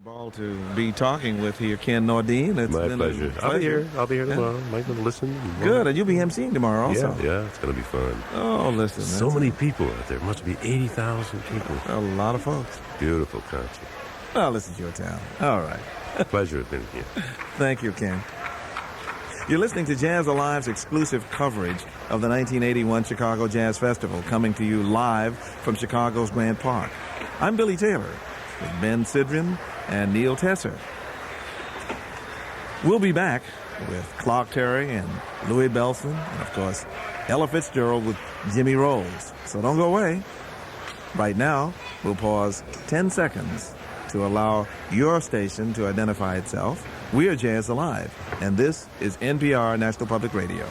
Ball to be talking with here, Ken Nordine. It's My been pleasure. I'll be here tomorrow. Might want to listen. Good, and you'll be emceeing tomorrow also. Yeah, it's going to be fun. Oh, listen. So many people out there. Must be 80,000 people. A lot of folks. Beautiful concert. Well, this is your town. All right. Pleasure being here. Thank you, Ken. You're listening to Jazz Alive's exclusive coverage of the 1981 Chicago Jazz Festival, coming to you live from Chicago's Grant Park. I'm Billy Taylor with Ben Sidran and Neil Tesser. We'll be back with Clark Terry and Louie Bellson, and of course, Ella Fitzgerald with Jimmy Rolls. So don't go away. Right now, we'll pause 10 seconds to allow your station to identify itself. We are Jazz Alive, and this is NPR National Public Radio.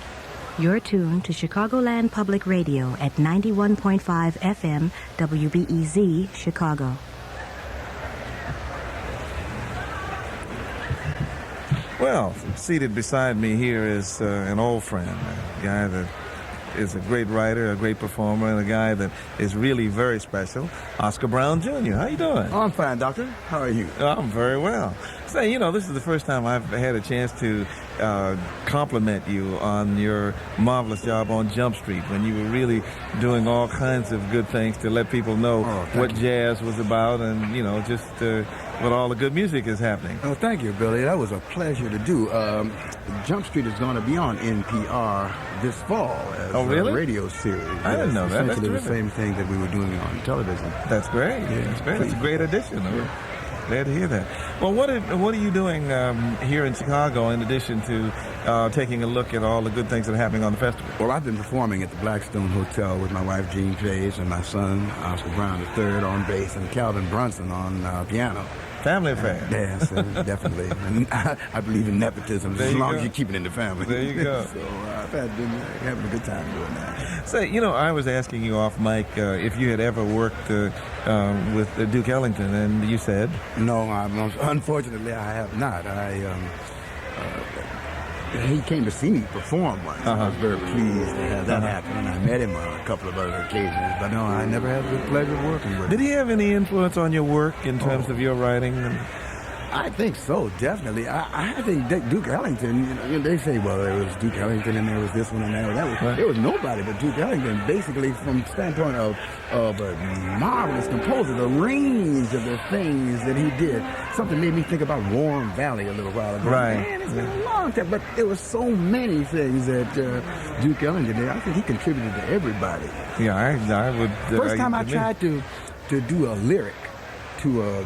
You're tuned to Chicagoland Public Radio at 91.5 FM WBEZ, Chicago. Well, seated beside me here is an old friend, a guy that is a great writer, a great performer, and a guy that is really very special, Oscar Brown Jr. How you doing? Oh, I'm fine, Doctor. How are you? I'm very well. Say, this is the first time I've had a chance to compliment you on your marvelous job on Jump Street, when you were really doing all kinds of good things to let people know what jazz was about, and, just what all the good music is happening. Oh, thank you, Billy. That was a pleasure to do. Jump Street is going to be on NPR this fall as really? a radio series. I didn't know that. That's essentially the terrific. same thing that we were doing on television. That's great. Yeah, That's great. It's a great addition. I'm glad to hear that. Well, what are you doing here in Chicago in addition to taking a look at all the good things that are happening on the festival? Well, I've been performing at the Blackstone Hotel with my wife, Jean Page, and my son, Oscar Brown III, on bass, and Calvin Brunson on piano. Family affair. Yes, definitely. And I believe in nepotism as long as you keep it in the family. There you go. So I've been having a good time doing that. Say, I was asking you off mic if you had ever worked with Duke Ellington, and you said? No, unfortunately, I have not. He came to see me perform once. I was very pleased to have that happen, and I met him on a couple of other occasions. But no, I never had the pleasure of working with him. Did he have any influence on your work in terms of your writing? I think so, definitely. I think Duke Ellington, they say, well, there was Duke Ellington and there was this one and that was. There was nobody but Duke Ellington, basically, from the standpoint of a marvelous composer, the range of the things that he did. Something made me think about Warm Valley a little while ago. Right. Man, it's been a long time, but there were so many things that Duke Ellington did. I think he contributed to everybody. Yeah, I would. First time I tried to do a lyric to a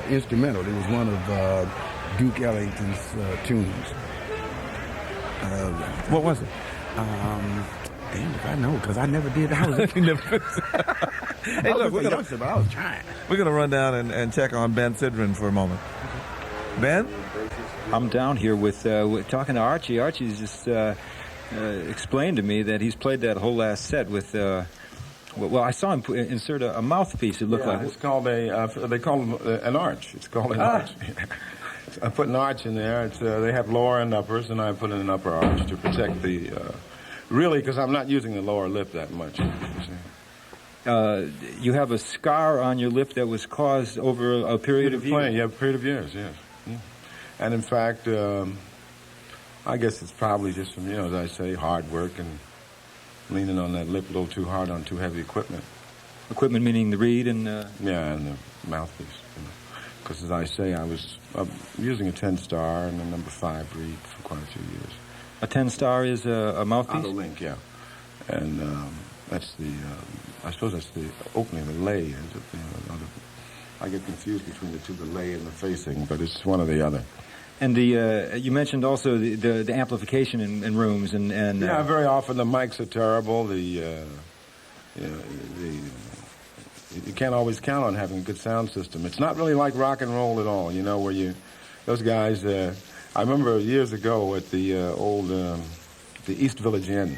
instrumental. It was one of Duke Ellington's tunes. What was it? Damn if I know, because I never did. I was Hey, look, but I was trying. We're going to run down and check on Ben Sidran for a moment. Ben? I'm down here with talking to Archie. Archie's just explained to me that he's played that whole last set with... Well, I saw him insert a mouthpiece, it looked like. It's called they call it an arch. It's called an arch. I put an arch in there. They have lower and uppers, and I put in an upper arch to protect the, really, because I'm not using the lower lip that much. You have a scar on your lip that was caused over a period of years? Yeah, a period of years, yes. Yeah. And in fact, I guess it's probably just from, as I say, hard work and leaning on that lip a little too hard on too heavy equipment. Equipment meaning the reed and... Yeah, and the mouthpiece. Because as I say, I was using a 10-star and a number 5 reed for quite a few years. A 10-star is a mouthpiece? Auto link, yeah. And that's the, I suppose that's the opening, the lay. Is it, I get confused between the two, the lay and the facing, but it's one or the other. And you mentioned also the amplification in rooms and yeah, very often the mics are terrible. You can't always count on having a good sound system. It's not really like rock and roll at all. Where those guys. I remember years ago at the old the East Village Inn.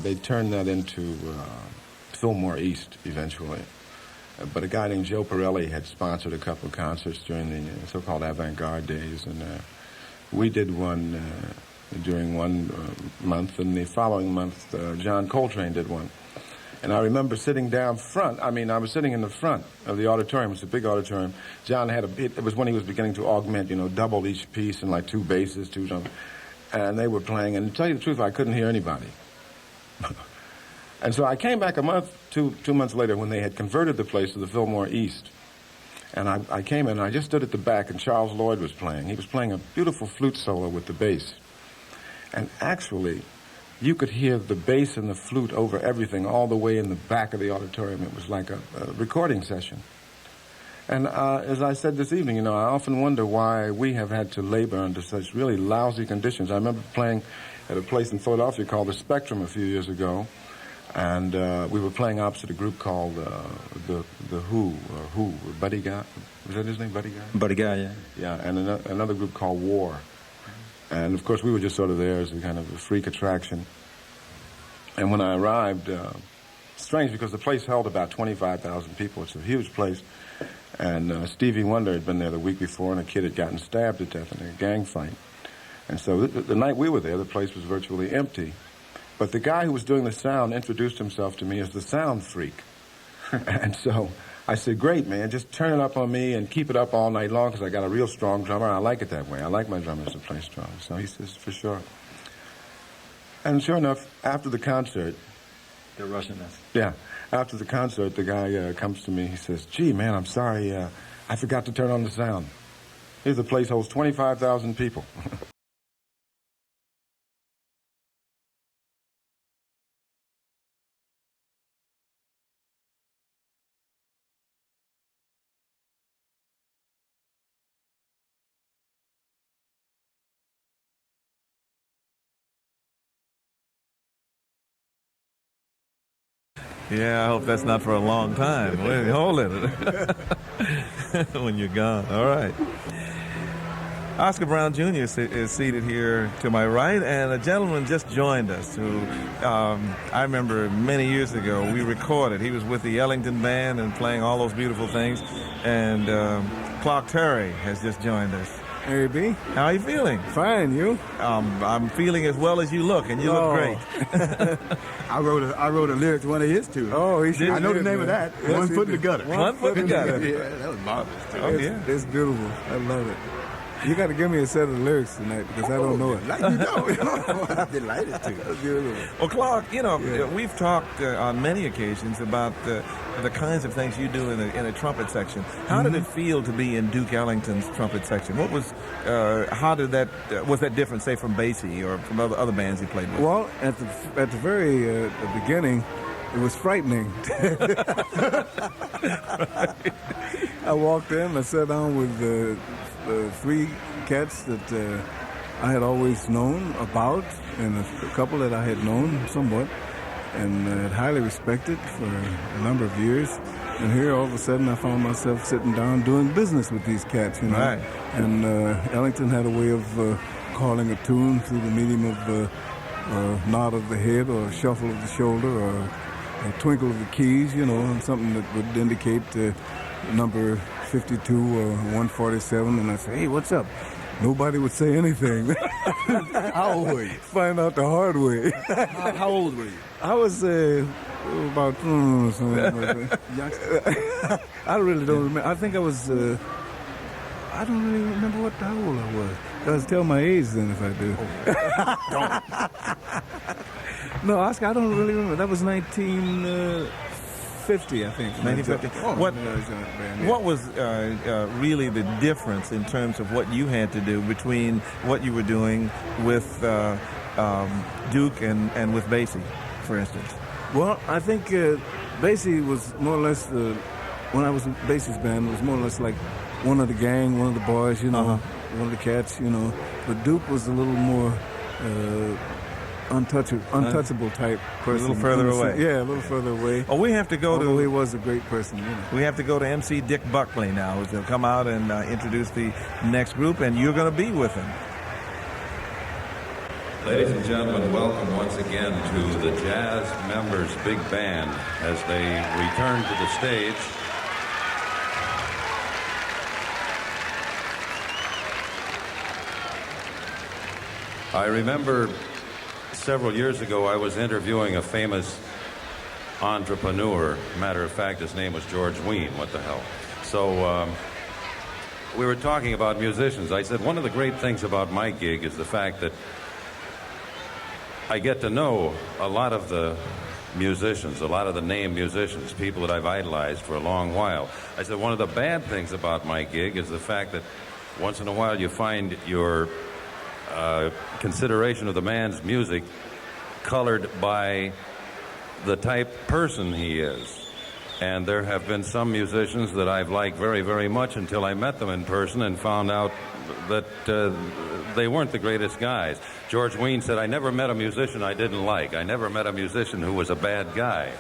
They turned that into Fillmore East eventually. But a guy named Joe Pirelli had sponsored a couple of concerts during the so-called avant-garde days, and we did one during one month, and the following month John Coltrane did one. And I remember sitting down front. I mean, I was sitting in the front of the auditorium. It was a big auditorium. John had it was when he was beginning to augment, double each piece and like two basses, two drums. And they were playing. And to tell you the truth, I couldn't hear anybody. And so I came back two months later when they had converted the place to the Fillmore East. And I came in and I just stood at the back and Charles Lloyd was playing. He was playing a beautiful flute solo with the bass. And actually, you could hear the bass and the flute over everything all the way in the back of the auditorium. It was like a recording session. And as I said this evening, I often wonder why we have had to labor under such really lousy conditions. I remember playing at a place in Philadelphia called the Spectrum a few years ago. And we were playing opposite a group called the Who, Buddy Guy. Was that his name, Buddy Guy? Buddy Guy, yeah. Yeah, and another group called War. And, of course, we were just sort of there as a kind of a freak attraction. And when I arrived, strange because the place held about 25,000 people. It's a huge place. And Stevie Wonder had been there the week before, and a kid had gotten stabbed to death in a gang fight. And so the night we were there, the place was virtually empty. But the guy who was doing the sound introduced himself to me as the sound freak. And so I said, great, man, just turn it up on me and keep it up all night long because I got a real strong drummer. I like it that way. I like my drummers to play strong. So he says, for sure. And sure enough, after the concert... They're rushing us. Yeah. After the concert, the guy comes to me. He says, gee, man, I'm sorry. I forgot to turn on the sound. Here's the place holds 25,000 people. Yeah, I hope that's not for a long time. Wait, hold it. When you're gone. All right. Oscar Brown Jr. is seated here to my right, and a gentleman just joined us who I remember many years ago we recorded. He was with the Ellington Band and playing all those beautiful things, and Clark Terry has just joined us. Hey, B. How are you feeling? Fine, you? I'm feeling as well as you look, and you look great. I wrote a lyric to one of his too. Oh, I know the name of that. Yes, One Foot in the Gutter. One Foot in the Gutter. Yeah, that was marvelous. Oh, yeah. It's beautiful. I love it. You got to give me a set of lyrics tonight because I don't know it. Like you don't. I'm delighted to. That's beautiful. Well, Clark, we've talked on many occasions about the kinds of things you do in a trumpet section. How did it feel to be in Duke Ellington's trumpet section? What was, was that different, say, from Basie or from other bands you played with? Well, at the very beginning, it was frightening. I walked in, I sat down with the three cats that I had always known about, and a couple that I had known somewhat, and had highly respected for a number of years. And here, all of a sudden, I found myself sitting down doing business with these cats, Right. And Ellington had a way of calling a tune through the medium of a nod of the head or a shuffle of the shoulder or a twinkle of the keys, and something that would indicate number 52 or 147, and I say, hey, what's up? Nobody would say anything. How old were you? Find out the hard way. How old were you? I was about something like that. I really don't remember. I think I was, I don't really remember how old I was. I'll tell my age then if I do. Don't. No, Oscar, I don't really remember. That was 1950, I think. 1950. What was really the difference in terms of what you had to do between what you were doing with Duke and with Basie, for instance? Well, I think Basie was more or less, when I was in Basie's band, it was more or less like one of the gang, one of the boys, one of the cats, But Duke was a little more untouchable type person. A little further away. Yeah, a little further away. Oh, we have to go Although he was a great person, We have to go to MC Dick Buckley now, who's going to come out and introduce the next group, and you're going to be with him. Ladies and gentlemen, welcome once again to the Jazz Members Big Band as they return to the stage. I remember several years ago I was interviewing a famous entrepreneur. Matter of fact, his name was George Wein. What the hell? So we were talking about musicians. I said one of the great things about my gig is the fact that I get to know a lot of the musicians, a lot of the named musicians, people that I've idolized for a long while. I said one of the bad things about my gig is the fact that once in a while you find your consideration of the man's music colored by the type person he is. And there have been some musicians that I've liked very, very much until I met them in person and found out that they weren't the greatest guys. George Wein said, I never met a musician I didn't like. I never met a musician who was a bad guy.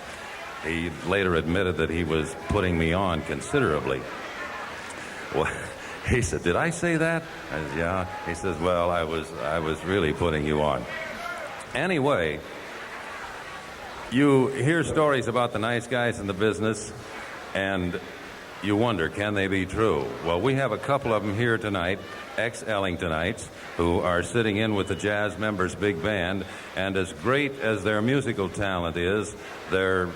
He later admitted that he was putting me on considerably. Well, he said, did I say that? I said, yeah. He says, well, I was really putting you on. Anyway, you hear stories about the nice guys in the business, and you wonder, can they be true? Well, we have a couple of them here tonight, ex-Ellingtonites, who are sitting in with the Jazz Members Big Band, and as great as their musical talent is, their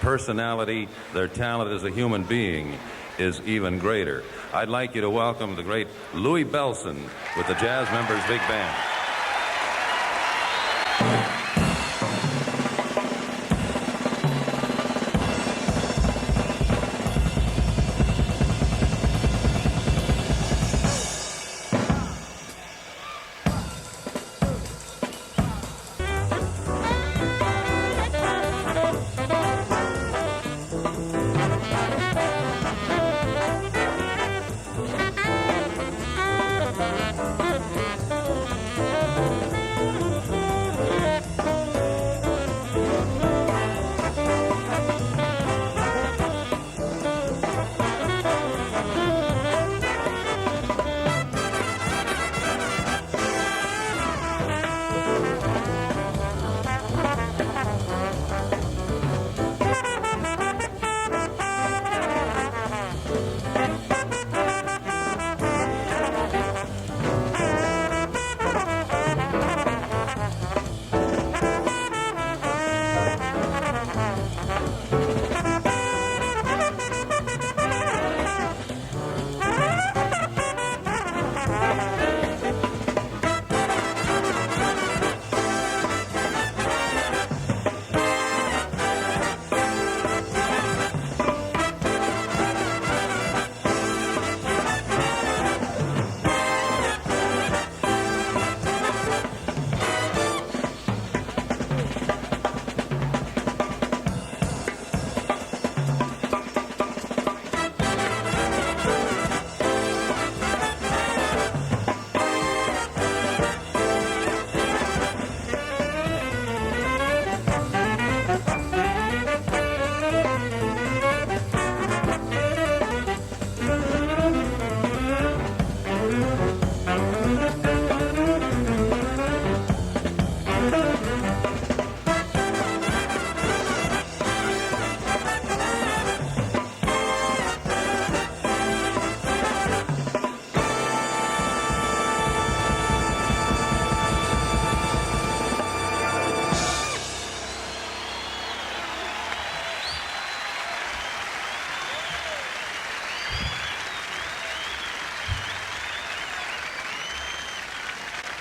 personality, their talent as a human being is even greater. I'd like you to welcome the great Louie Bellson with the Jazz Members Big Band.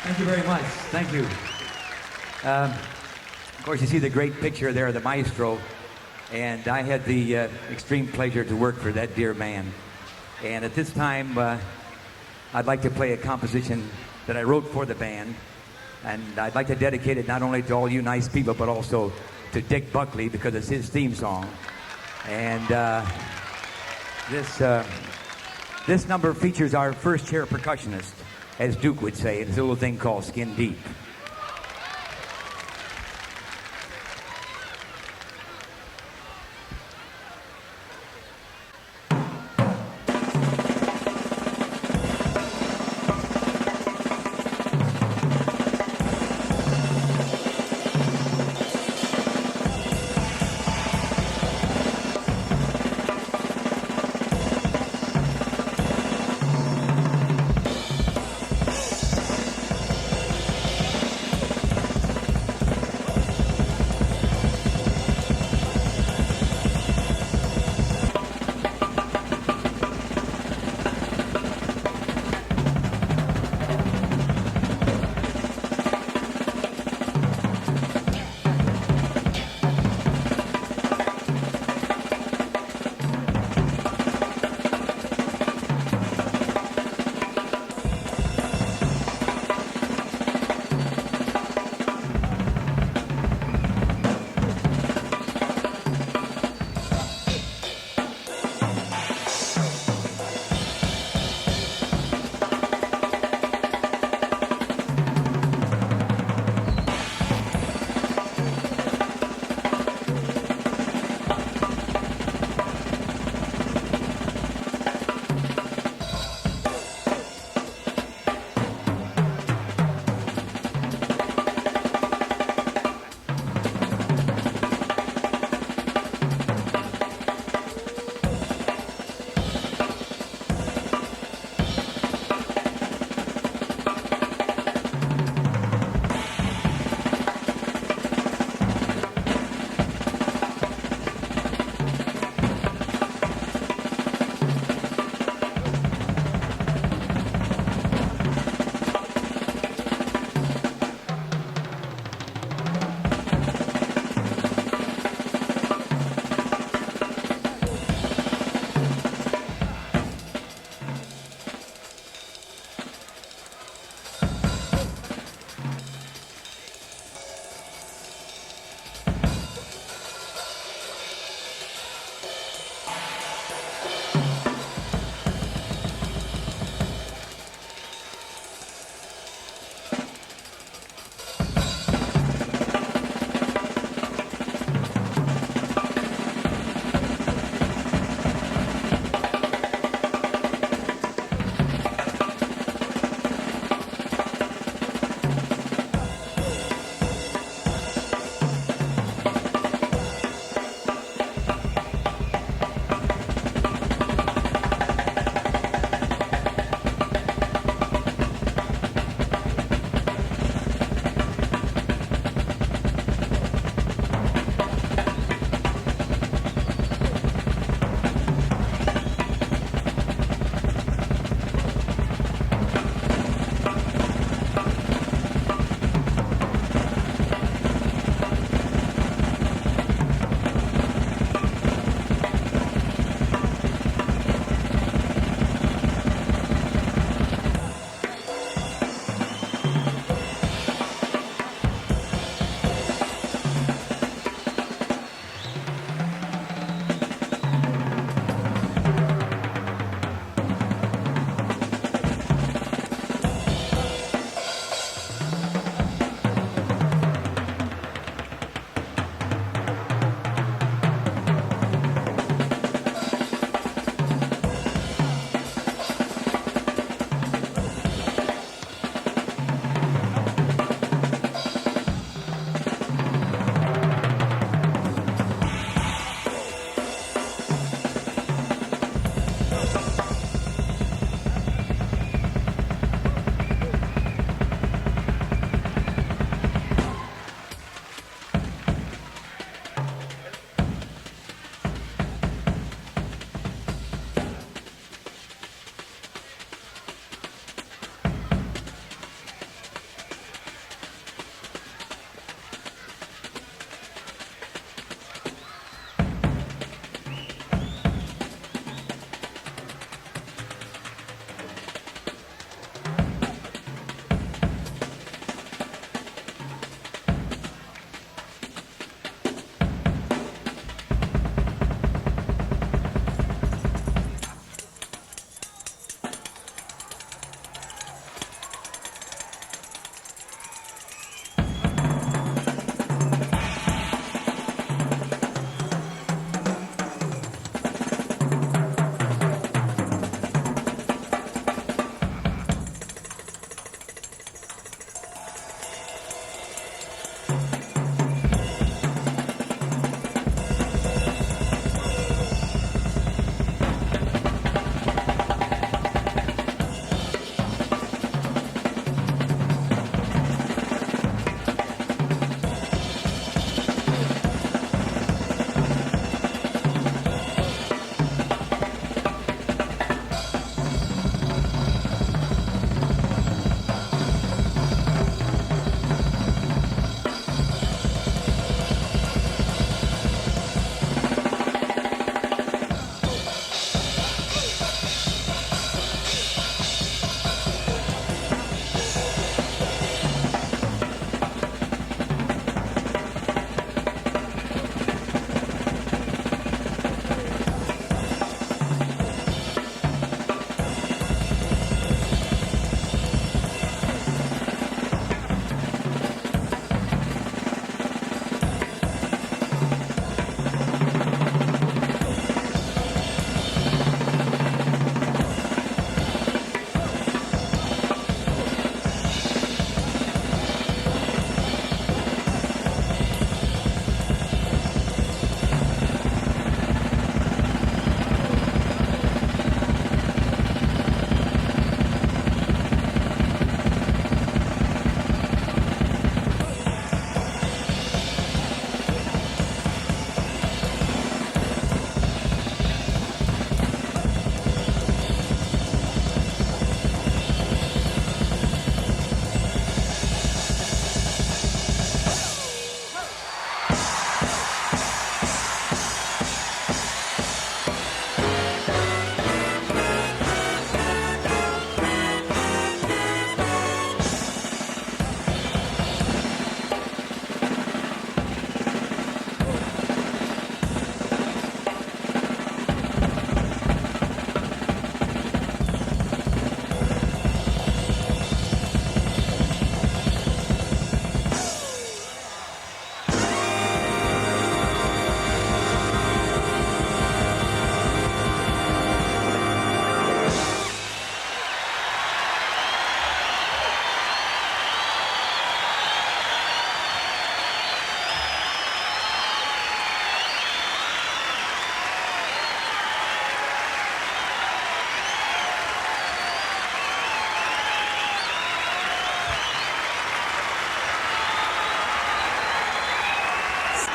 Thank you very much. Thank you. Of course, you see the great picture there of the maestro, and I had the extreme pleasure to work for that dear man. And at this time, I'd like to play a composition that I wrote for the band, and I'd like to dedicate it not only to all you nice people, but also to Dick Buckley, because it's his theme song. And this number features our first chair percussionist, as Duke would say. It's a little thing called Skin Deep.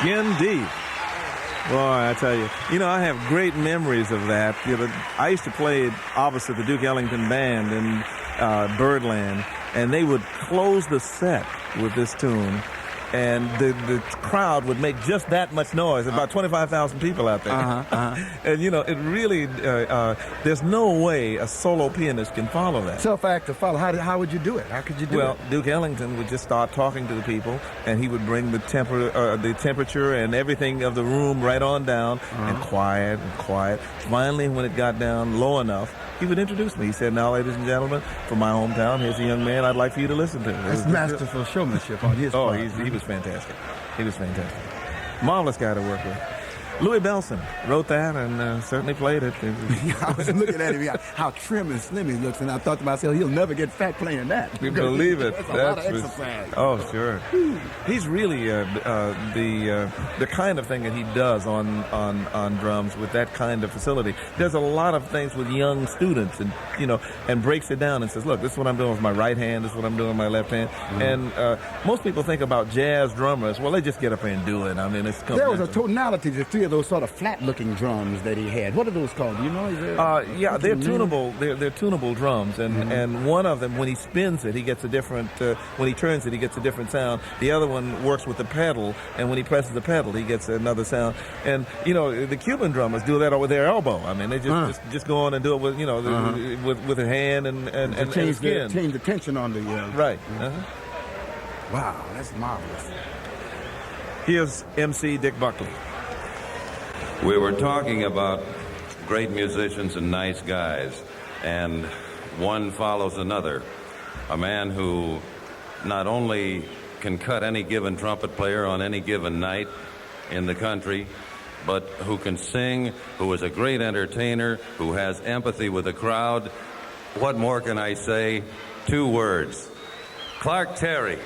Skin deep. Boy, I tell you, I have great memories of that. I used to play opposite the Duke Ellington Band in Birdland, and they would close the set with this tune, and the crowd would make just that much noise. About 25,000 people out there. And, it really, there's no way a solo pianist can follow that. Tough act to follow. How would you do it? How could you do it? Well, Duke Ellington would just start talking to the people, and he would bring the temperature and everything of the room right on down, and quiet and quiet. Finally, when it got down low enough, he would introduce me. He said, "Now, ladies and gentlemen, from my hometown, here's a young man I'd like for you to listen to." That's masterful showmanship on his part. He was fantastic. He was fantastic. Marvelous guy to work with. Louie Bellson wrote that and certainly played it. I was looking at him, how trim and slim he looks, and I thought to myself, he'll never get fat playing that. You believe it. That's a lot of exercise. Oh, sure. He's really the kind of thing that he does on drums with that kind of facility. Does a lot of things with young students, and and breaks it down and says, "Look, this is what I'm doing with my right hand. This is what I'm doing with my left hand." And most people think about jazz drummers. Well, they just get up there and do it. I mean, there was a tonality to three of those sort of flat-looking drums that he had. What are those called? Do you know? Yeah, they're tunable. They're tunable drums, and one of them, when he spins it, he gets a different. When he turns it, he gets a different sound. The other one works with the pedal, and when he presses the pedal, he gets another sound. And the Cuban drummers do that with their elbow. I mean, they just go on and do it with with a hand and change skin. Change the tension on the right. Wow, that's marvelous. Here's MC Dick Buckley. We were talking about great musicians and nice guys, and one follows another. A man who not only can cut any given trumpet player on any given night in the country, but who can sing, who is a great entertainer, who has empathy with the crowd. What more can I say? 2 words. Clark Terry.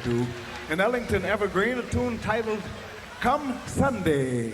do an Ellington evergreen, a tune titled Come Sunday.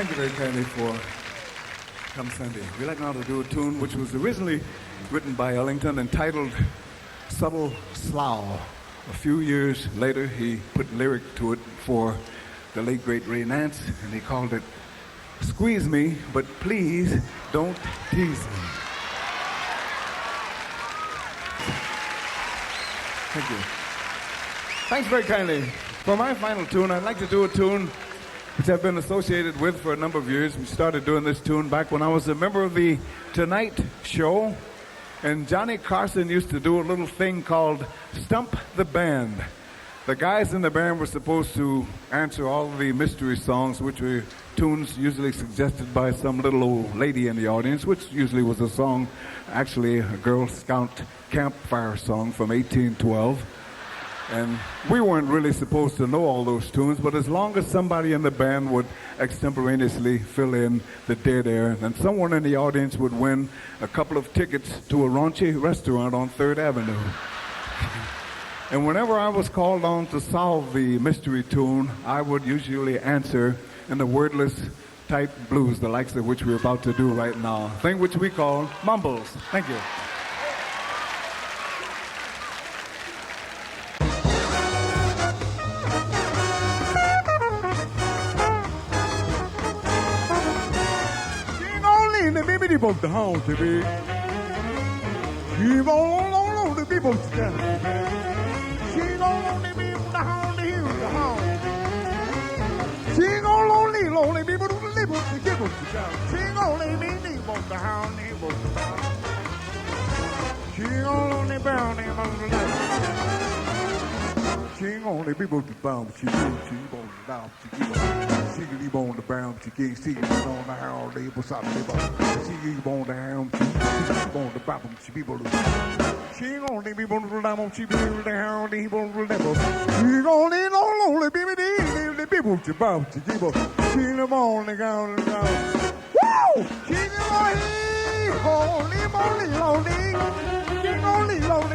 Thank you very kindly for Come Sunday. We'd like now to do a tune which was originally written by Ellington entitled Subtle Slough. A few years later, he put lyric to it for the late, great Ray Nance, and he called it Squeeze Me, But Please Don't Tease Me. Thank you. Thanks very kindly. For my final tune, I'd like to do a tune which I've been associated with for a number of years. We started doing this tune back when I was a member of the Tonight Show, and Johnny Carson used to do a little thing called Stump the Band. The guys in the band were supposed to answer all the mystery songs, which were tunes usually suggested by some little old lady in the audience, which usually was a song, actually a Girl Scout campfire song from 1812. And we weren't really supposed to know all those tunes, but as long as somebody in the band would extemporaneously fill in the dead air, then someone in the audience would win a couple of tickets to a raunchy restaurant on 3rd Avenue. And whenever I was called on to solve the mystery tune, I would usually answer in the wordless type blues, the likes of which we're about to do right now, thing which we call mumbles. Thank you. The hound to be. She on the people stand. She on the people the hound to hear the hound. She on lonely people to live to give us the sound. She only me the hound the hound. She on the bound the she only people to bound. She on the down. She leave on the bound. She can't see on the hound. They was out of she leave on the hound. She on the bottom. She people. She only people to down. She people the hound. They people to level. She only lonely people. The people to bound. She people. She them on the ground. Woo! She only lonely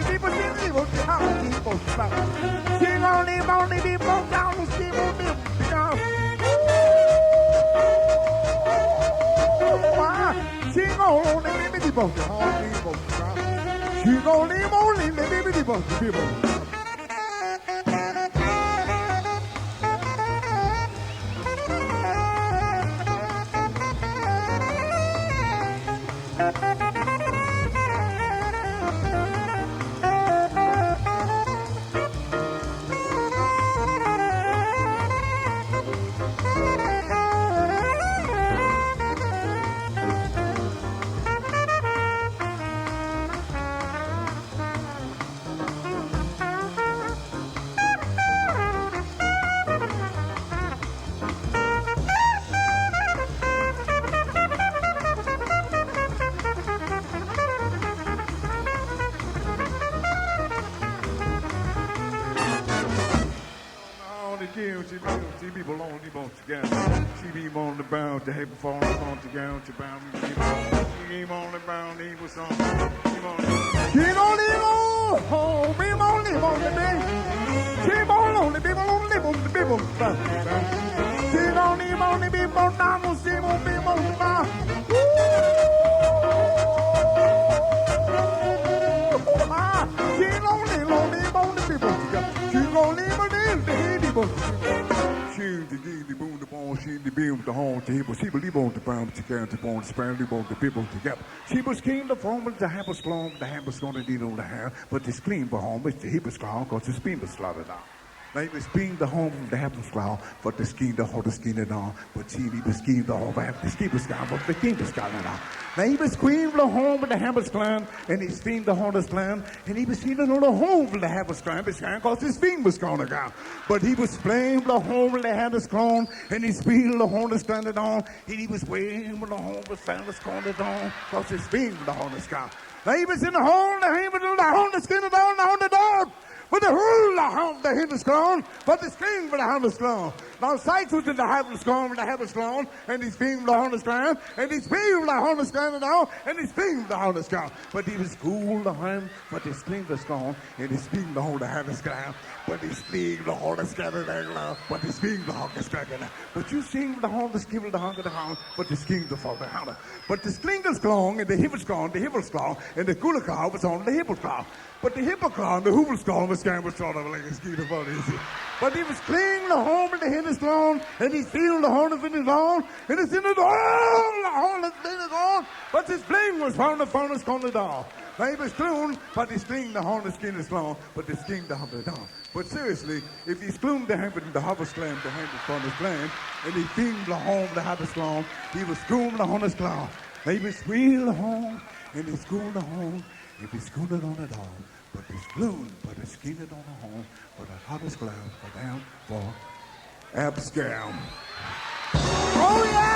people. She people to hound. People to bound. She only people down. She people down. She only me people. She only me people. She be belong, she won't together. She be on the bound, the head before on together, she bound, she be on the bound, he was on. She don't live on, be on the bed. She won't only be on the people. She don't live on the people, now she won't be on the bound. She don't live on the people. She don't live on the people. The boom, the ball, she the beam, the horn, the hip, she believe on the brown, she can't the bone, span, the bone, the people together. She was keen the form of the hammer strong, the hammer's gonna need on the hair, but this clean for home, it's the hip is strong, cause the spin was slaughtered out. Now he was being the home of the hammer strong, but the skin, the hard skin it on, but she was keen the home, the skin was gone, but the king was gone out. Now he was queen of the home of the hammer's clan, and he steamed the hardest clan, and he was feeling on the home of the hammer's clan, because his thing was gone down. But he was playing the home of the hammer's clan, and he speeded the hardest clan on, and he was waiting with the home of the hammer's clan on, because his thing was the hardest clan. Now he was in the home, the hammer, the hardest skin it on the door. But the whole hound the head is gone, but the string for the hound is gone. Now Sykes was in the hound is gone, and the head is gone, and he's being the hound is gone, and he's being the hound is gone now, and he's being the hound is gone. But he was cool the hand, but his string was gone, and he's being the hound is gone, but he's being the hound is gone, but he's being the hound is gone. But you sing the hound is given the hound of the hound, but the king the father hound. But the string is gone, and the hip is gone, the hip is gone, and the cooler car was on the hip was gone. But the hippocon, the hoover skull, was kind of sort of like a skeeter funny. But he was clean the home and the head is gone, and he's feeling the horn is in his on, and it's in his on, the horn is in his on, but his playing was round the furnace on the door. Baby spoon, but the string the horn, the skin is long, but the skin the humble down. But seriously, if he spoon the hamper the harvest slam, the hand from his plan, and he beam the home the harvest long, he was scream the horn is clown. Baby squeal the home, and he school the home, if he schooled it on the dog. But the spoon, but the skin it on the home, but the harvest cloud for down for abscam. Oh yeah!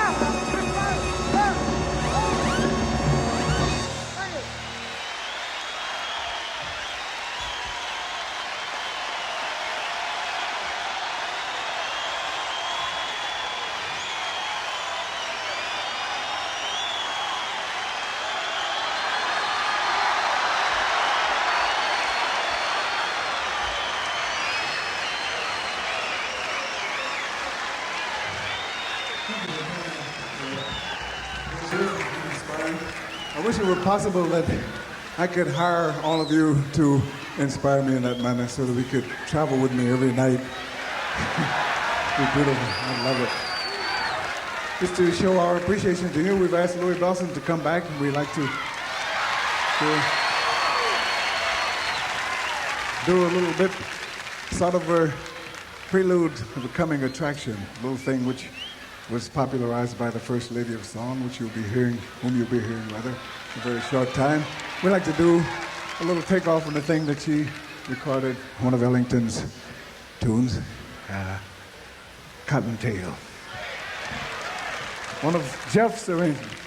I wish it were possible that I could hire all of you to inspire me in that manner so that we could travel with me every night. It'd be beautiful. I love it. Just to show our appreciation to you, we've asked Louie Bellson to come back, and we'd like to do a little bit, sort of a prelude of a coming attraction, a little thing which was popularized by the First Lady of Song, whom you'll be hearing rather, in a very short time. We like to do a little takeoff on the thing that she recorded, one of Ellington's tunes, Cottontail. One of Jeff's arrangements.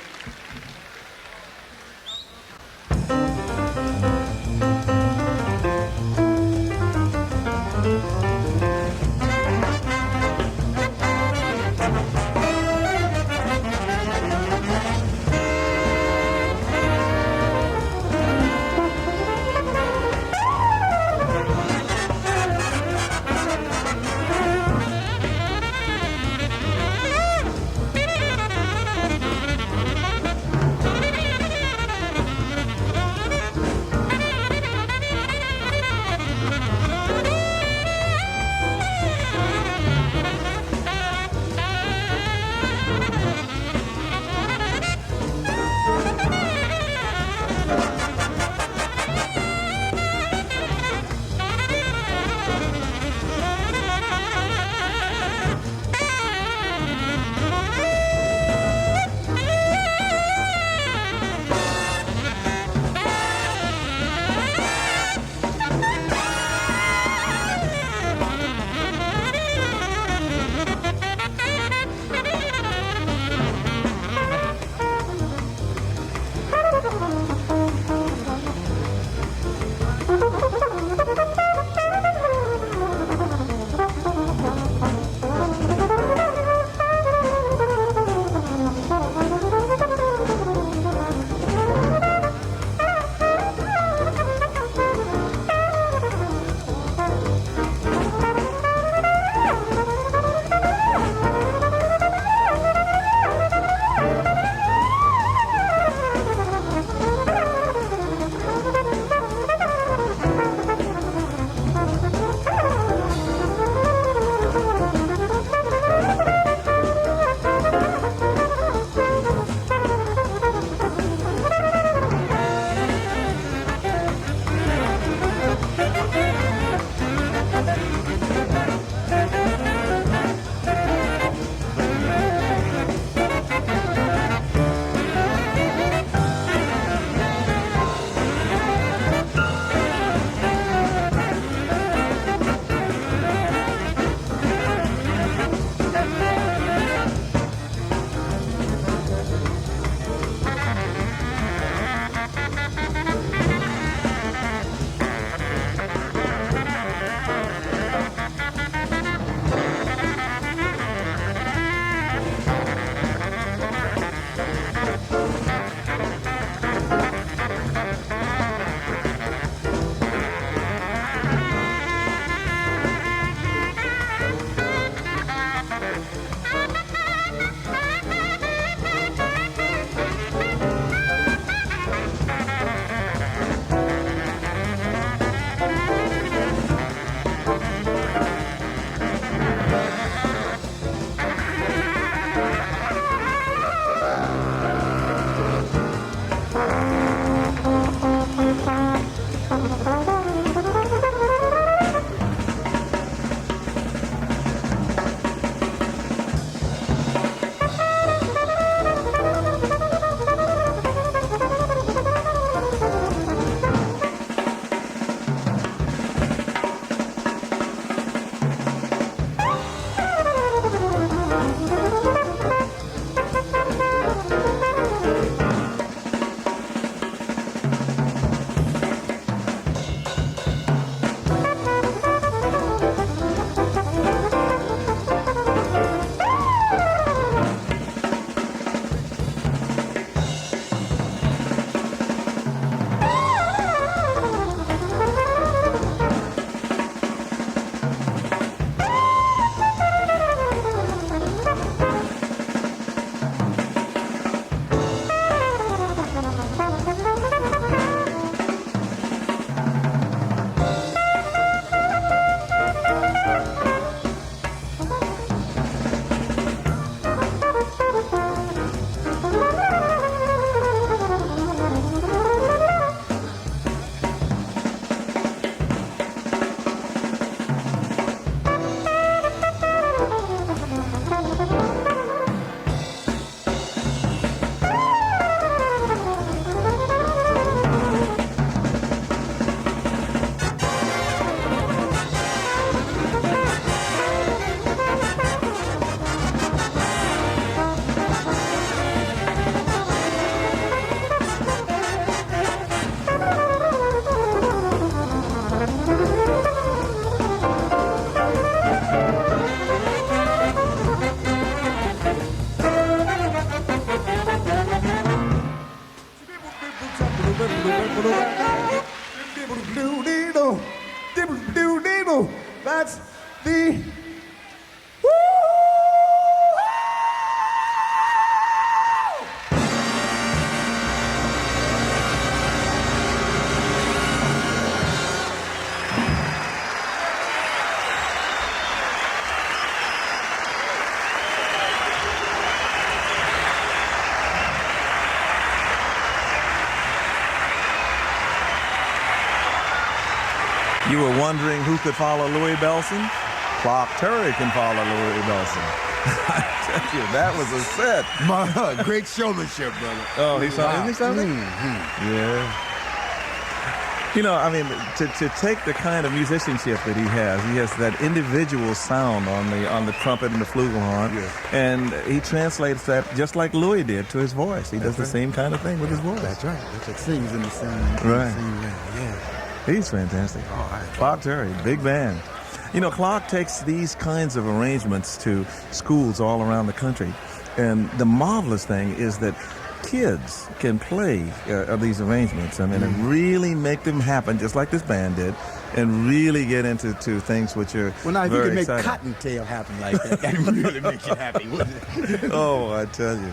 That's the You were wondering who could follow Louie Bellson? Clark Terry can follow Louie Bellson. I tell you, that was a set. My great showmanship, brother. Oh, he saw isn't he something? Yeah. You know, I mean, to take the kind of musicianship that he has that individual sound on the trumpet and the flugelhorn, and he translates that just like Louie did to his voice. He does the same kind of thing with his voice. That's right. That's what sings in the same Right. way. Yeah. He's fantastic. Clark Terry, big band. You know, Clark takes these kinds of arrangements to schools all around the country. And the marvelous thing is that kids can play these arrangements. I mean, and really make them happen, just like this band did, and really get into things which are Well, now, if you very could make exciting. Cottontail happen like that, that really makes you happy, wouldn't it? Oh, I tell you.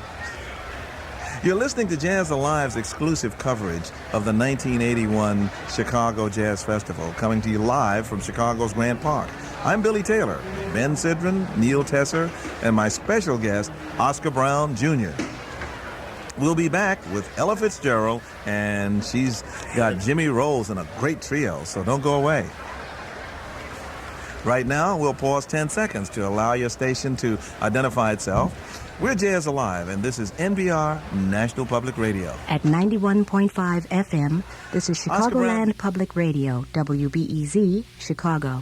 You're listening to Jazz Alive's exclusive coverage of the 1981 Chicago Jazz Festival, coming to you live from Chicago's Grant Park. I'm Billy Taylor, Ben Sidran, Neil Tesser, and my special guest, Oscar Brown Jr. We'll be back with Ella Fitzgerald, and she's got Jimmy Rolls in a great trio, so don't go away. Right now, we'll pause 10 seconds to allow your station to identify itself. We're Jazz Alive, and this is NPR National Public Radio. At 91.5 FM, this is Chicagoland Public Radio, WBEZ, Chicago.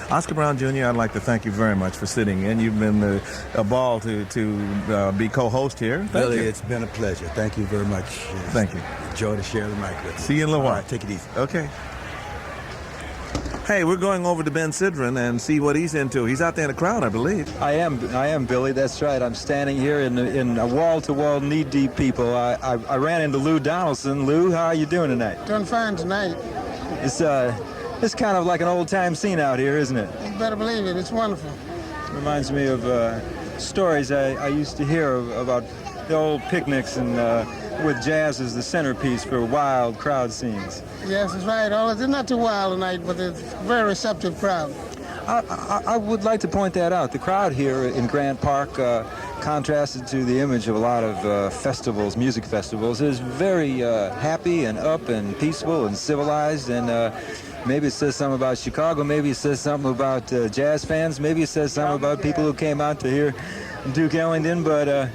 Oscar Brown Jr., I'd like to thank you very much for sitting in. You've been a ball to be co-host here. Thank Billy, you. it's been a pleasure. Thank you very much. Thank you. Joy to share the mic with you. See you in a little while. All right, take it easy. Okay. Hey, we're going over to Ben Sidran and see what he's into. He's out there in the crowd, I believe. I am, Billy. That's right. I'm standing here in a wall-to-wall, knee-deep people. I ran into Lou Donaldson. Lou, how are you doing tonight? Doing fine tonight. It's kind of like an old-time scene out here, isn't it? You better believe it. It's wonderful. Reminds me of stories I used to hear about the old picnics and with jazz as the centerpiece for wild crowd scenes. Yes, that's right. It's not too wild tonight, but it's a very receptive crowd. I would like to point that out. The crowd here in Grant Park, contrasted to the image of a lot of festivals, music festivals, is very happy and up and peaceful and civilized, and maybe it says something about Chicago, maybe it says something about jazz fans, maybe it says something about people who came out to hear Duke Ellington, but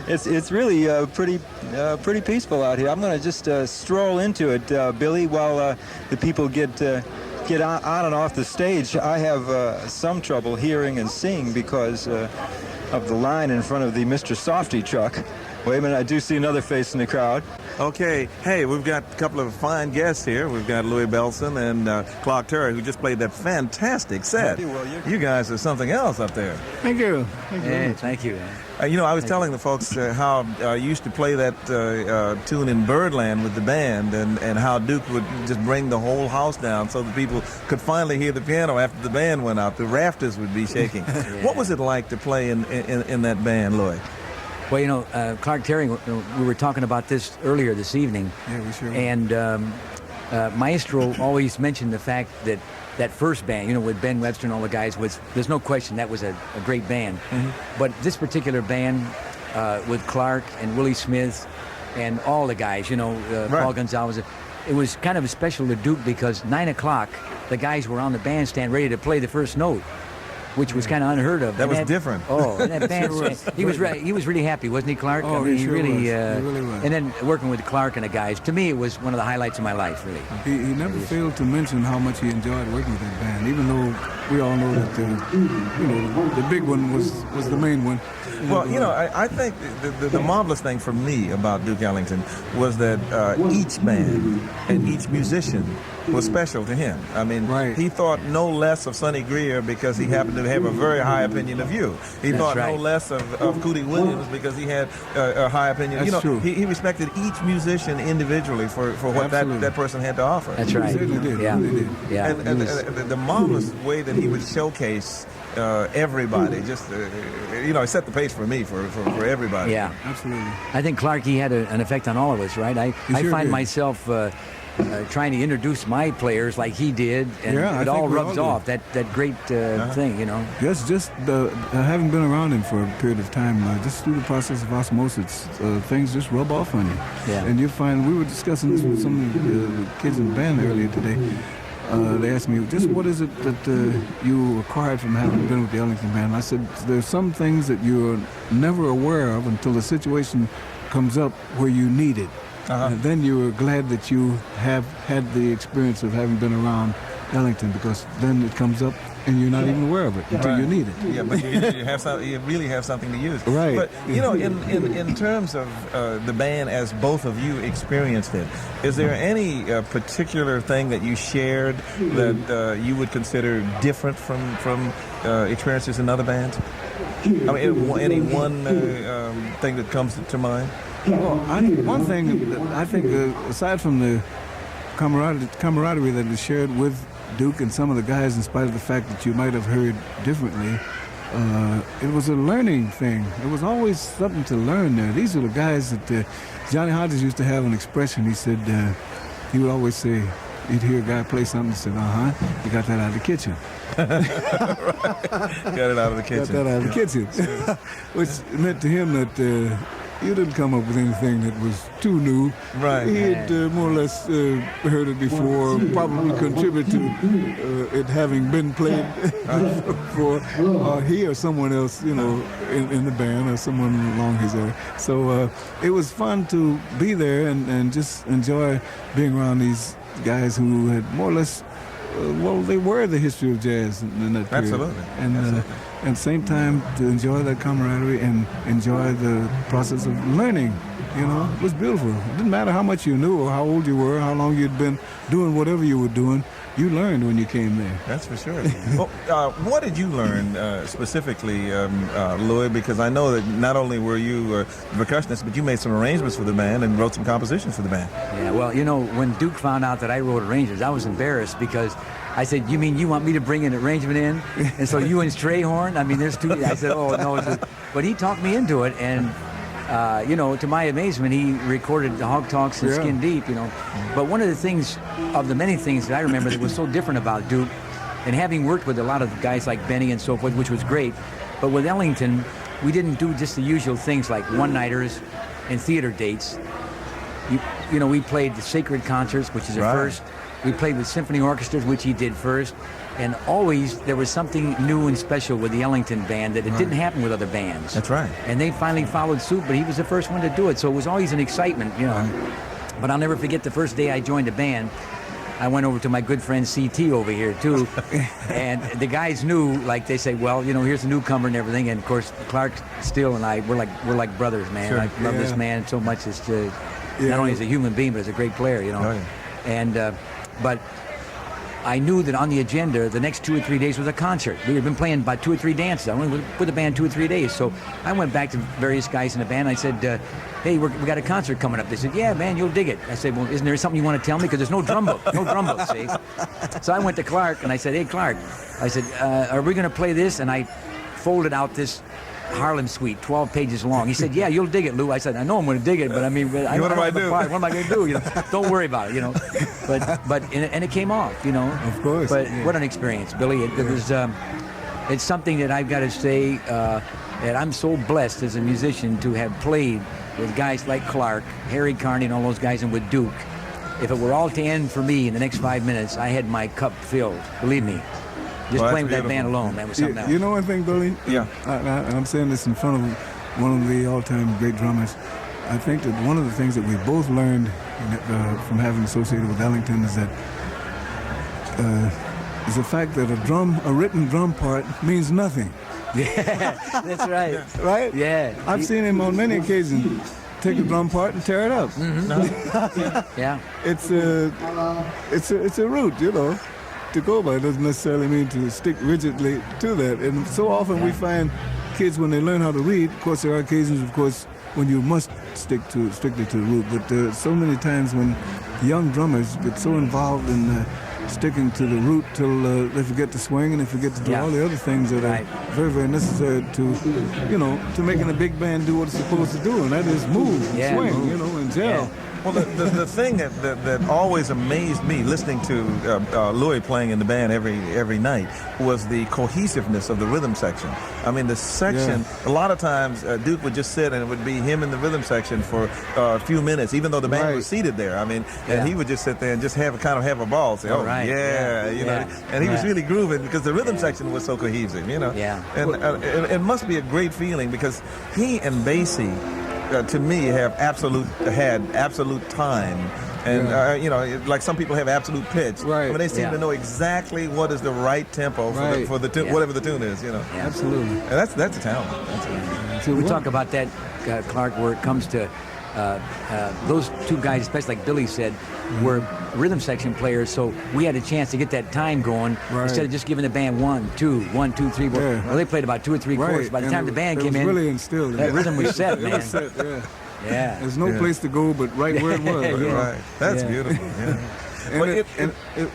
it's really pretty peaceful out here. I'm going to just stroll into it, Billy, while the people get on and off the stage. I have some trouble hearing and seeing because of the line in front of the Mr. Softy truck. Wait a minute, I do see another face in the crowd. Okay, hey, we've got a couple of fine guests here. We've got Louie Bellson and Clark Terry, who just played that fantastic set. You guys are something else up there. Thank you. Hey, thank you. You know, I was telling the folks how I used to play that tune in Birdland with the band, and how Duke would just bring the whole house down so that people could finally hear the piano after the band went out. The rafters would be shaking. What was it like to play in that band, Louie? Well, you know, Clark Terry, we were talking about this earlier this evening. Yeah, we sure were. And Maestro always mentioned the fact that first band, you know, with Ben Webster and all the guys, there's no question that was a great band. Mm-hmm. But this particular band with Clark and Willie Smith and all the guys, you know, Paul Gonzalez, it was kind of special to Duke because 9 o'clock, the guys were on the bandstand ready to play the first note, which was kind of unheard of. That was different. Oh, and that band, he was really happy, wasn't he, Clark? Oh, I mean, he really was. he really was. And then working with Clark and the guys, to me, it was one of the highlights of my life, really. He never failed to mention how much he enjoyed working with that band, even though we all know that the big one was the main one. Well, you know, I think the marvelous thing for me about Duke Ellington was that each band and each musician was special to him. I mean, Right. he thought no less of Sonny Greer because he happened to have a very high opinion of you. He thought no less of Cootie Williams because he had a high opinion. That's true. He respected each musician individually for what that person had to offer. That's right. He certainly did. Yeah. He really did. Yeah. And the marvelous way that he would showcase everybody, just it set the pace for me, for everybody. Yeah. Absolutely. I think Clark, he had an effect on all of us, right? I sure find did. myself trying to introduce my players like he did, and Yeah, I it think all we rubs all off. That great thing, you know. Yes, just having been around him for a period of time, just through the process of osmosis, things just rub off on you. Yeah. And you find, we were discussing this with some of the kids in the band earlier today. They asked me, just what is it that you acquired from having been with the Ellington band? I said, there's some things that you're never aware of until the situation comes up where you need it. And then you are glad that you have had the experience of having been around Ellington, because then it comes up and you're not even aware of it until you need it. Yeah, but you really have something to use. Right. But in terms of the band as both of you experienced it, is there any particular thing that you shared that you would consider different from experiences in other bands? I mean, any one thing that comes to mind? Well, one thing that I think, aside from the camaraderie that is shared with Duke and some of the guys, in spite of the fact that you might have heard differently, it was a learning thing. There was always something to learn there. These are the guys that Johnny Hodges used to have an expression. He said, he would always say, you'd hear a guy play something and said, you got that out of the kitchen. Got it out of the kitchen. Got that out of the kitchen. Which meant to him that you didn't come up with anything that was too new. Right. He had more or less heard it before, probably contributed to it having been played before, he or someone else, in the band, or someone along his area. So it was fun to be there and just enjoy being around these guys who had more or less, they were the history of jazz in that period. Absolutely. And at the same time, to enjoy that camaraderie and enjoy the process of learning, it was beautiful. It didn't matter how much you knew or how old you were, how long you'd been doing whatever you were doing. You learned when you came there. That's for sure. Well, what did you learn specifically, Louie? Because I know that not only were you a percussionist, but you made some arrangements for the band and wrote some compositions for the band. Yeah, well, when Duke found out that I wrote arrangements, I was embarrassed because I said, you mean you want me to bring an arrangement in? And so you and Strayhorn? I mean, there's two. I said, oh, no. But he talked me into it, and to my amazement, he recorded the Hog Talks and Skin Deep, But one of the things, of the many things that I remember that was so different about Duke, and having worked with a lot of guys like Benny and so forth, which was great, but with Ellington, we didn't do just the usual things like one-nighters and theater dates. We played the sacred concerts, which is a first. We played with symphony orchestras, which he did first. And always there was something new and special with the Ellington band that it didn't happen with other bands. That's right. And they finally followed suit, but he was the first one to do it. So it was always an excitement, But I'll never forget the first day I joined the band. I went over to my good friend CT over here, too. And the guys knew, like they say, well, here's a newcomer and everything. And, of course, Clark Steele and I, we're like brothers, man. Sure. I love this man so much. It's not only as a human being, but as a great player, Oh, yeah. And but I knew that on the agenda, the next 2 or 3 days was a concert. We had been playing about 2 or 3 dances. I went with the band 2 or 3 days. So I went back to various guys in the band. I said, hey, we got a concert coming up. They said, yeah, man, you'll dig it. I said, well, isn't there something you want to tell me? Because there's no drum book. No drum book, see? So I went to Clark, and I said, hey, Clark. I said, are we going to play this? And I folded out this Harlem Suite, 12 pages long. He said, yeah, you'll dig it, Lou. I said, I know I'm going to dig it, but I mean, what am I doing? What am I going to do? Don't worry about it, But it came off, Of course. But what an experience, Billy. It was, it's something that I've got to say that I'm so blessed as a musician to have played with guys like Clark, Harry Carney, and all those guys, and with Duke. If it were all to end for me in the next 5 minutes, I had my cup filled. Believe me. Just playing with that band alone, that was something else. You know one thing, Billy? Yeah. I'm saying this in front of one of the all-time great drummers. I think that one of the things that we both learned from having associated with Ellington is that is the fact that a written drum part means nothing. Yeah, that's right. Right? Yeah. I've seen him on many occasions take a drum part and tear it up. Yeah. It's a route, you know, to go by. It doesn't necessarily mean to stick rigidly to that. And so often we find kids, when they learn how to read, of course, there are occasions, of course, when you must stick strictly to the route. But so many times when young drummers get so involved in sticking to the route till they forget to swing and they forget to do all the other things that are very, very necessary to, you know, to making a big band do what it's supposed to do, and that is move, and swing, you know, and gel. Yeah. Well, the thing that always amazed me listening to Louie playing in the band every night was the cohesiveness of the rhythm section. I mean, the section, a lot of times Duke would just sit and it would be him in the rhythm section for a few minutes, even though the band was seated there. I mean, and he would just sit there and just have a ball, say, you know, and he was really grooving because the rhythm section was so cohesive, you know. Yeah. And it must be a great feeling because he and Basie, to me, had absolute time, and you know, like some people have absolute pitch. Right. I mean, they seem to know exactly what is the right tempo for the tune, whatever the tune is. You know. Yeah. Absolutely. And that's a talent. So we talk about that, Clark, where it comes to those two guys, especially like Billy said, were rhythm section players, so we had a chance to get that time going instead of just giving the band 1, 2, 1, 2, 3, 4. Well, they played about 2 or 3 chords. By the time the band came in, really instilled. That rhythm was set, man. It was set, Yeah. There's no place to go but right where it was. Right. That's beautiful. Yeah. And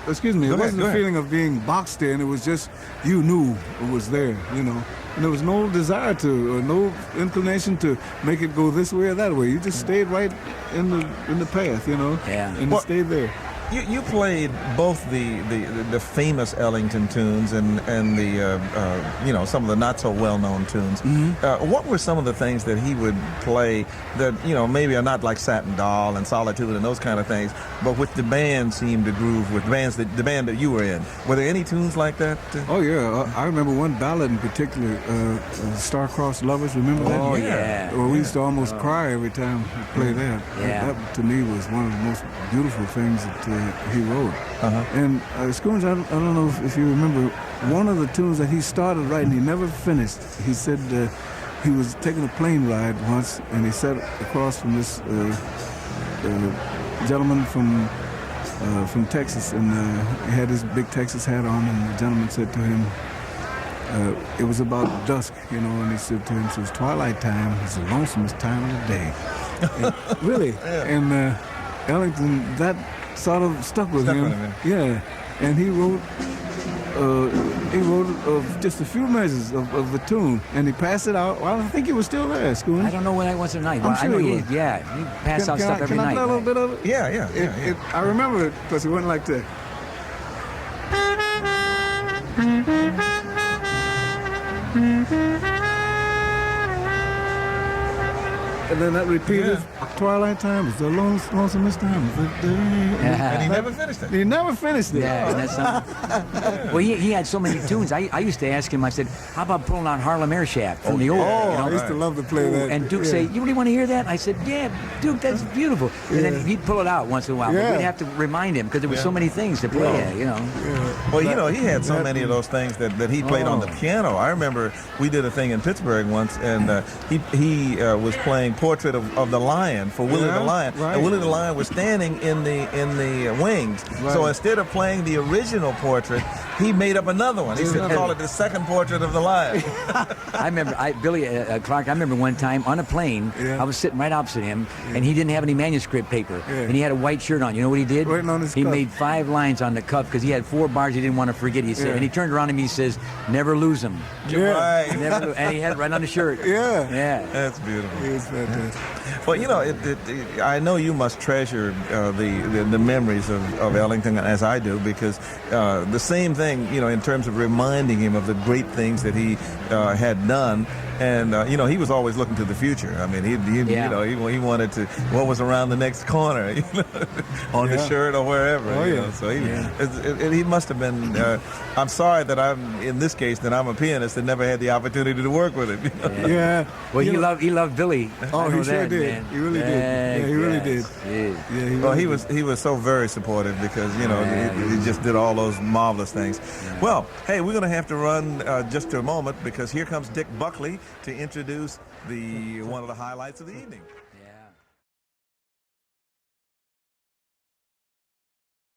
excuse me, it wasn't a feeling of being boxed in. It was just you knew it was there, you know. And there was no desire to, or no inclination to make it go this way or that way. You just stayed right in the path, you know. Yeah. And you stayed there. You played both the famous Ellington tunes and the you know, some of the not so well known tunes. What were some of the things that he would play that, you know, maybe are not like Satin Doll and Solitude and those kind of things, but which the band seemed to groove with, the band that you were in? Were there any tunes like that? Oh yeah, I remember one ballad in particular, Star-Crossed Lovers. Remember that? Oh yeah. Well, we used to almost cry every time we played that. Yeah. That to me was one of the most beautiful things that he wrote. And Scoons, I don't know if you remember, one of the tunes that he started writing, he never finished. He said he was taking a plane ride once, and he sat across from this gentleman from Texas, and he had his big Texas hat on, and the gentleman said to him, it was about dusk, you know, and he said to him, it was twilight time, it's the lonesomest time of the day. And, really? And Ellington, that sort of stuck with him. Yeah, and he wrote just a few measures of the tune, and he passed it out. Well, I think he was still there, Schoon. I don't know when that was tonight. I'm sure he was. He passed out stuff every night. Can I play a little bit of it? Yeah. I remember it because it went like that. And then that repeated, twilight time is the lonesomest time of the day. And he never finished it. He never finished it. Yeah, that's something. Well, he had so many tunes. I used to ask him, I said, how about pulling out Harlem Air Shaft from the old? Oh, you know? I used to love to play that. And Duke say, you really want to hear that? I said, yeah, Duke, that's beautiful. And then he'd pull it out once in a while. But we'd have to remind him because there were so many things to play, you know. Well, you know, he had so many of those things that he played on the piano. I remember we did a thing in Pittsburgh once, and he was playing Portrait of the Lion for Willie the Lion. Right. And Willie the Lion was standing in the wings. Right. So instead of playing the original portrait, he made up another one. He said, call it the second Portrait of the Lion. I remember, Billy Clark, I remember one time on a plane, I was sitting right opposite him, and he didn't have any manuscript paper. And he had a white shirt on. You know what he did? Waiting on his he cuff. made 5 lines on the cuff because he had 4 bars he didn't want to forget. He said, and he turned around to me and he says, never lose them. Right. And he had it right on the shirt. Yeah. That's beautiful. It's fantastic. Well, you know, I know you must treasure the memories of Ellington, as I do, because the same thing, you know, in terms of reminding him of the great things that he had done. And, you know, he was always looking to the future. I mean, you know, he wanted to, what was around the next corner, you know, on the shirt or wherever. Oh, you yeah. know? So he must have been, I'm sorry that I'm, in this case, that I'm a pianist and never had the opportunity to work with him. You know? Yeah. Well, he loved Billy. Oh, he sure did. Man. He really did. Yeah, he really did. Yeah, he was so very supportive because, you know, he just did all those marvelous things. Well, hey, we're going to have to run just a moment because here comes Dick Buckley to introduce one of the highlights of the evening.